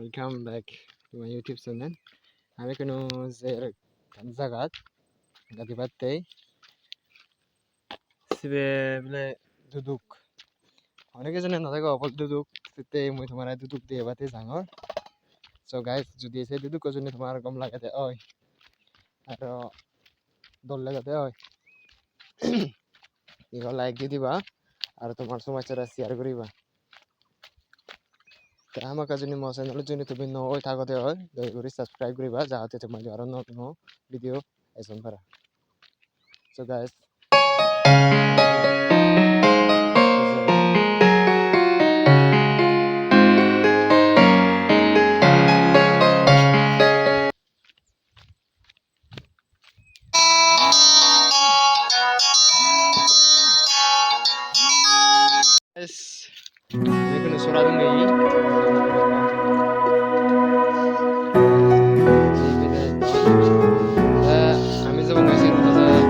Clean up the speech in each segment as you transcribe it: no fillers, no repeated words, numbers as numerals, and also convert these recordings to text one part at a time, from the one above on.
Welcome back to my YouTube channel. আমি কোনো জায়গাত গাদি পাতে সিবে বলে দুদুক অনেকে জানে না থাকে অপল দুদুক তেতে মই তোমার দুদুক দিয়ে বাতে জাঙর সো গাইস যদি এসে দুদুক জন্য তোমার গম লাগাতে ওই আর দল লাগাতে ওই ইগো লাইক দি দিবা আর তোমার সমাচার শেয়ার করিবা আমার কাছে মো চ্যানেলের জন্য তুমি নয় থাকতে হয় দয়া করে সাবস্ক্রাইব করিবা যাতে তোমার আরো নতুন ভিডিও এসন পারা so guys ini kena sora dong ini আমি যাব গাইছে দাদা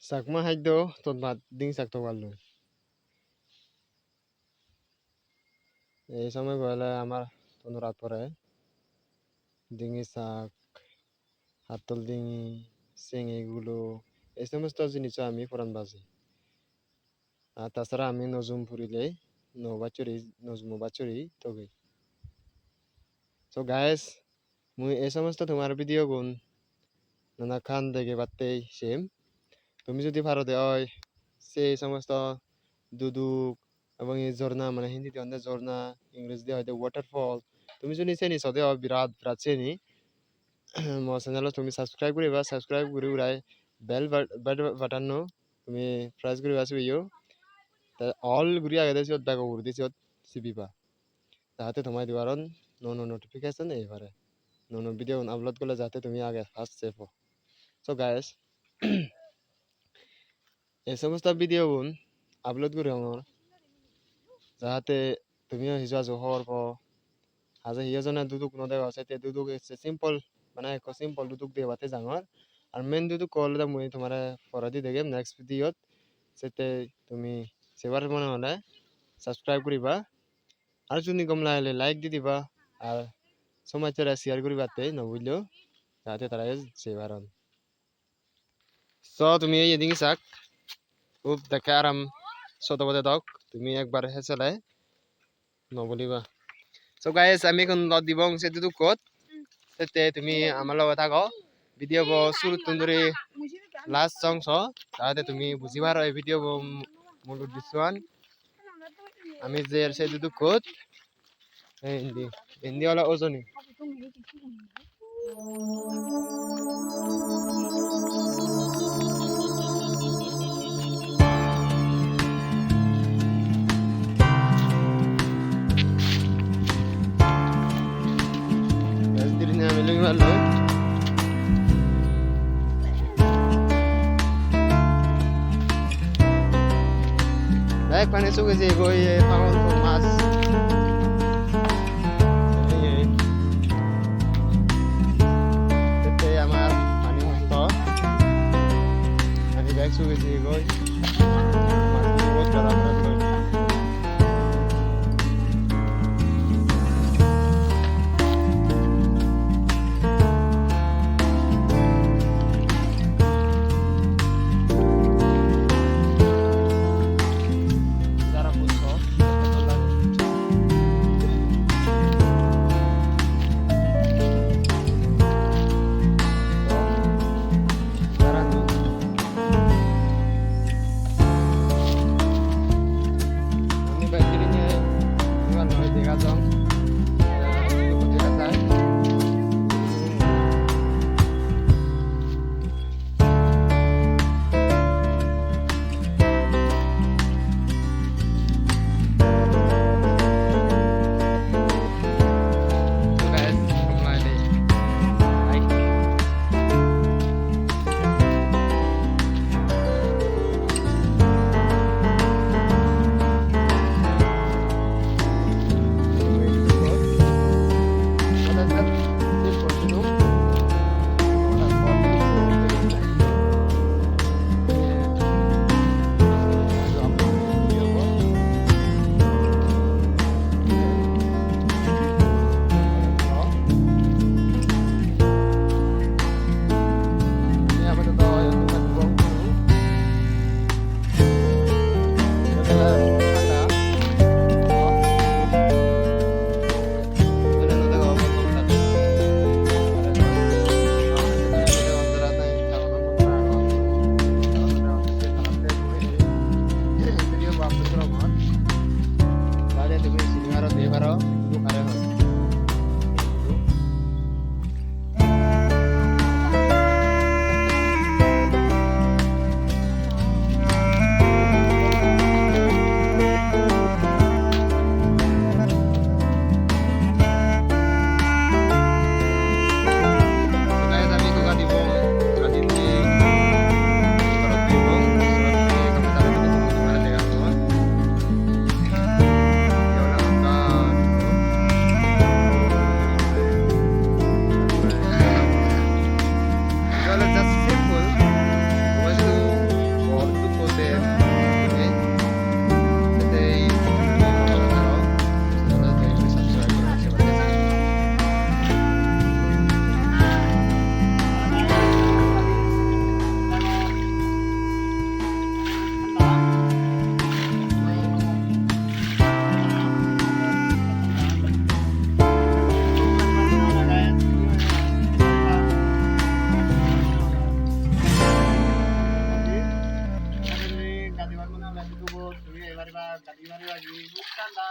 sakma haiddo tot bat ding sakto পারলো এই সময় বলে আমার কোনো রাত পরে ডিঙি শাক হাতল ডিঙি শিঙিগুলো এই সমস্ত জিনিস আমি ফোরান বাজি আর তাছাড়া আমি নজুম ফুরিলে নজুম বাচুরি তবে সো গাইস মুই এই সমস্ত তোমার ভিডিও গুণ নানা খান দেখে বাত্তেই সেম তুমি যদি ভারতে হয় সেই সমস্ত দুদুক এবং এই ঝর্ণা মানে হিন্দিতে অনেক ঝর্ণা ইংরেজিতে হয়তো ওয়াটারফল তুমি যদি চেনি সদে বিরাট বিরাট চেনি মো চ্যানেল তুমি সাবস্ক্রাইব করিবা সাবস্ক্রাইব করে উড়াই বেল বাটন তুমি প্রেস করিবা সুইও তা অল ঘুরি আগে দিছত ব্যাক করে দিছত সিবিবা যাতে তোমার দিবারন নো নোটিফিকেশন এবারে নো ভিডিও আপলোড করলে যাতে তুমি আগে ফার্স্ট সেভ হো সো গাইস এই সমস্ত ভিডিও গুণ আপলোড করি আমার যাতে তুমিও হিজা জহর প Haja hiya jona duduk no dega te duduk simple mana ko simple duduk de bate jangor আর মেন duduk ko le mui tomare poradi degem next video sete tumi sebar mone hole subscribe koriba আর যদি কম লাগলে like দি দিবা আর সমাজের share করিবাতে নবুলিও যাতে তারা সেবারন so তুমি এই এদিকে চাক খুব দেখে আরাম ছোটবতে দক তুমি একবার হেসেলে নবলিবা সো গাইস আমি এখন লদ দিবং সে দুদু কোট সেতে তুমি আমার লগত থাকো ভিডিও বো শুরু তুন্দুরি লাস্ট অংশ যাতে তুমি বুঝিবার এই ভিডিও মূল উদ্দেশ্যন আমি যে সে দুদু coat hindi hindi wala ozone guys dirinya miling malo naik panis suga sih gue pangon mas suga sih gue masih buat jalan terus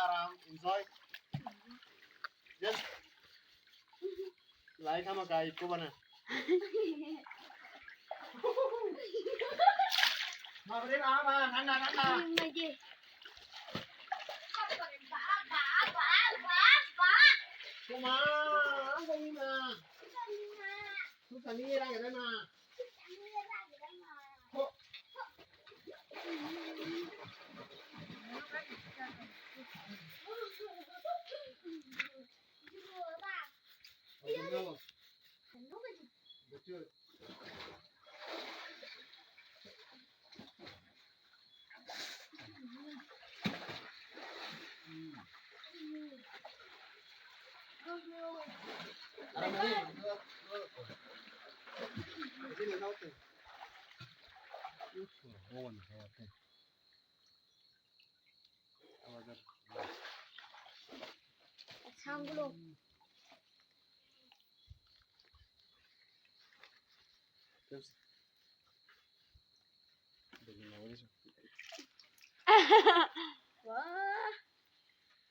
cara putus like sama kayak iku mana? Mabri mama, nanda. Kuma, apa ini mah? Susah nih orang ada mah. ছামগুলো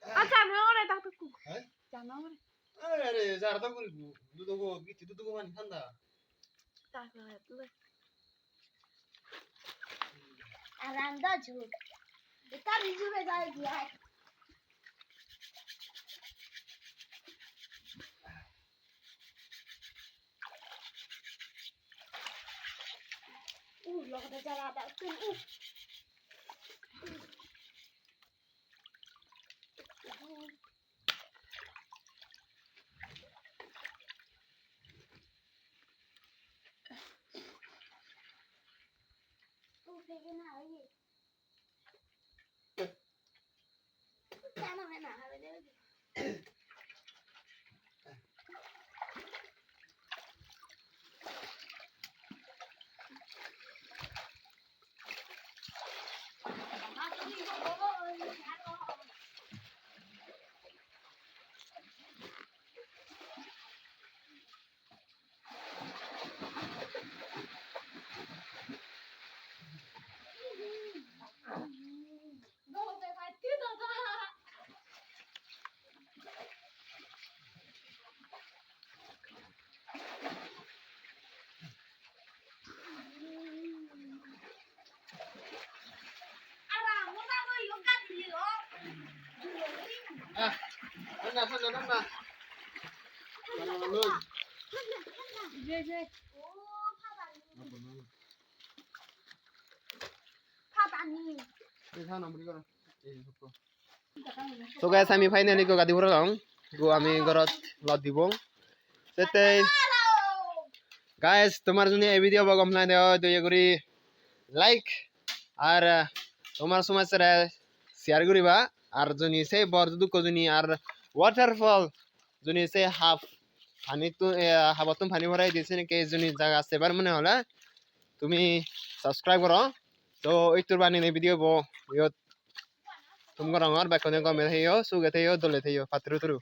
আচ্ছা আমি ওরে তাতে কু হ্যাঁ জানা ওরে আরে যারা তো করি দুদুগো গিতি দুদুগো মানে ঠান্ডা তারপরে তুই আর আন্দা ঝুট এটা রিজুবে যায় দিয়া লগতে যারা দা তুই ফেগে না ওই কেন হয় না হবে দেবে ঠান্ডা ঠান্ডা ঠান্ডা লই যে যে ও ফাটানি এই খাও নাম্বার করো এই সব তো গাইস আমি ফাইনালি গো গাদি ভরলাম গো আমি ঘরত লদ দিব তেতে গাইস তোমার জন্য এই ভিডিও বগম না দেও দয়া করি লাইক আর তোমার সমাজে শেয়ার করিবা আর জনি সে বড় দুঃখ জনি আর ওয়াটারফল জনি সে হাফ পানি তো হাবতম পানি ভরাই দিয়েছে নাকি জনি জায়গা আছে এবার মনে হলে তুমি সাবস্ক্রাইব করো তো এই তোর বানি ভিডিও বো ইয়ত तुम रंगर बैकोने को में है यो सुगे थे यो दोले थे यो पात्र तुरु